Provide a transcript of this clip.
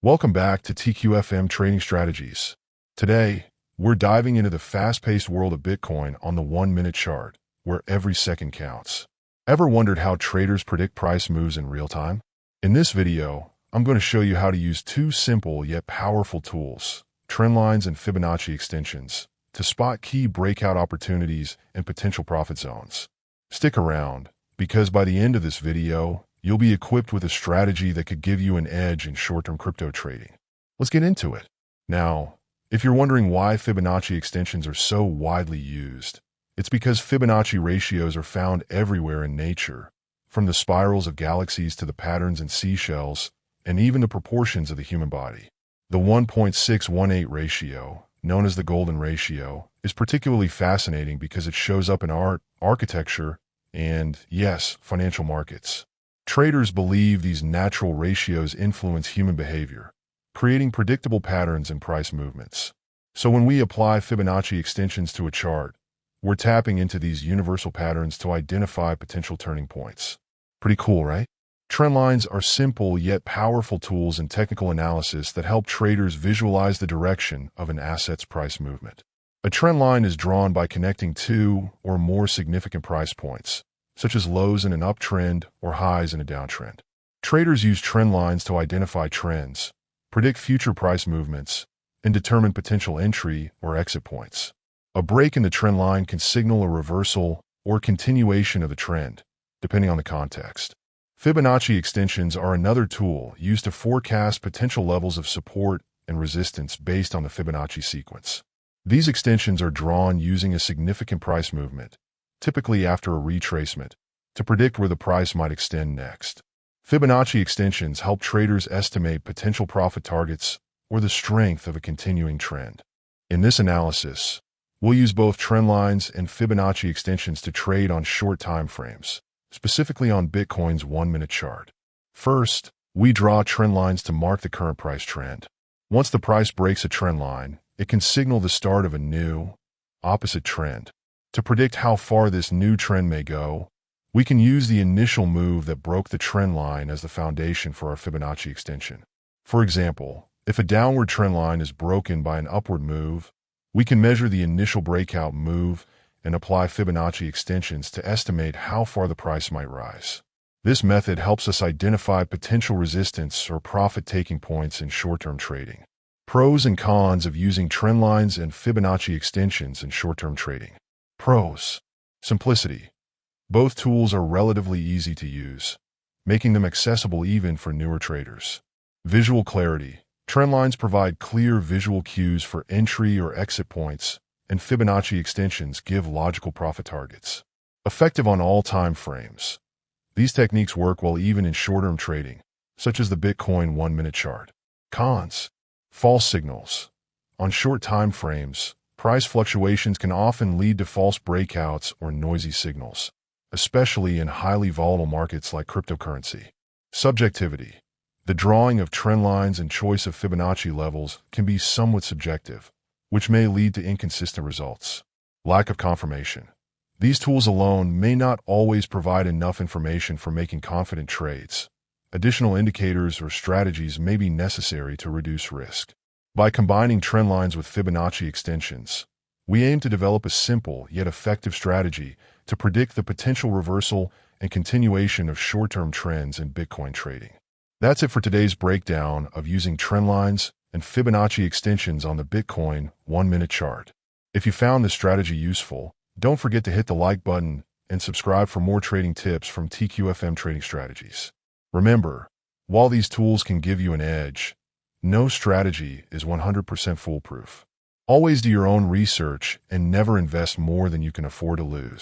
Welcome back to TQFM Trading Strategies. Today, we're diving into the fast-paced world of Bitcoin on the 1-minute chart, where every second counts. Ever wondered how traders predict price moves in real time? In this video, I'm going to show you how to use two simple yet powerful tools, trendlines and Fibonacci extensions, to spot key breakout opportunities and potential profit zones. Stick around, because by the end of this video, you'll be equipped with a strategy that could give you an edge in short-term crypto trading. Let's get into it. Now, if you're wondering why Fibonacci extensions are so widely used, it's because Fibonacci ratios are found everywhere in nature, from the spirals of galaxies to the patterns in seashells, and even the proportions of the human body. The 1.618 ratio, known as the golden ratio, is particularly fascinating because it shows up in art, architecture, and, yes, financial markets. Traders believe these natural ratios influence human behavior, creating predictable patterns in price movements. So when we apply Fibonacci extensions to a chart, we're tapping into these universal patterns to identify potential turning points. Pretty cool, right? Trendlines are simple yet powerful tools in technical analysis that help traders visualize the direction of an asset's price movement. A trend line is drawn by connecting two or more significant price points, such as lows in an uptrend or highs in a downtrend. Traders use trend lines to identify trends, predict future price movements, and determine potential entry or exit points. A break in the trend line can signal a reversal or continuation of the trend, depending on the context. Fibonacci extensions are another tool used to forecast potential levels of support and resistance based on the Fibonacci sequence. These extensions are drawn using a significant price movement, typically after a retracement, to predict where the price might extend next. Fibonacci extensions help traders estimate potential profit targets or the strength of a continuing trend. In this analysis, we'll use both trend lines and Fibonacci extensions to trade on short time frames, specifically on Bitcoin's 1-minute chart. First, we draw trend lines to mark the current price trend. Once the price breaks a trend line, it can signal the start of a new, opposite trend. To predict how far this new trend may go, we can use the initial move that broke the trend line as the foundation for our Fibonacci extension. For example, if a downward trend line is broken by an upward move, we can measure the initial breakout move and apply Fibonacci extensions to estimate how far the price might rise. This method helps us identify potential resistance or profit-taking points in short-term trading. Pros and cons of using trend lines and Fibonacci extensions in short-term trading. Pros. Simplicity. Both tools are relatively easy to use, making them accessible even for newer traders. Visual clarity. Trend lines provide clear visual cues for entry or exit points, and Fibonacci extensions give logical profit targets. Effective on all time frames. These techniques work well even in short-term trading, such as the Bitcoin 1-minute chart. Cons. False signals. On short time frames, price fluctuations can often lead to false breakouts or noisy signals, especially in highly volatile markets like cryptocurrency. Subjectivity. The drawing of trend lines and choice of Fibonacci levels can be somewhat subjective, which may lead to inconsistent results. Lack of confirmation. These tools alone may not always provide enough information for making confident trades. Additional indicators or strategies may be necessary to reduce risk. By combining trend lines with Fibonacci extensions, we aim to develop a simple yet effective strategy to predict the potential reversal and continuation of short-term trends in Bitcoin trading. That's it for today's breakdown of using trend lines and Fibonacci extensions on the Bitcoin 1-minute chart. If you found this strategy useful, don't forget to hit the like button and subscribe for more trading tips from TQFM Trading Strategies. Remember, while these tools can give you an edge, no strategy is 100% foolproof. Always do your own research and never invest more than you can afford to lose.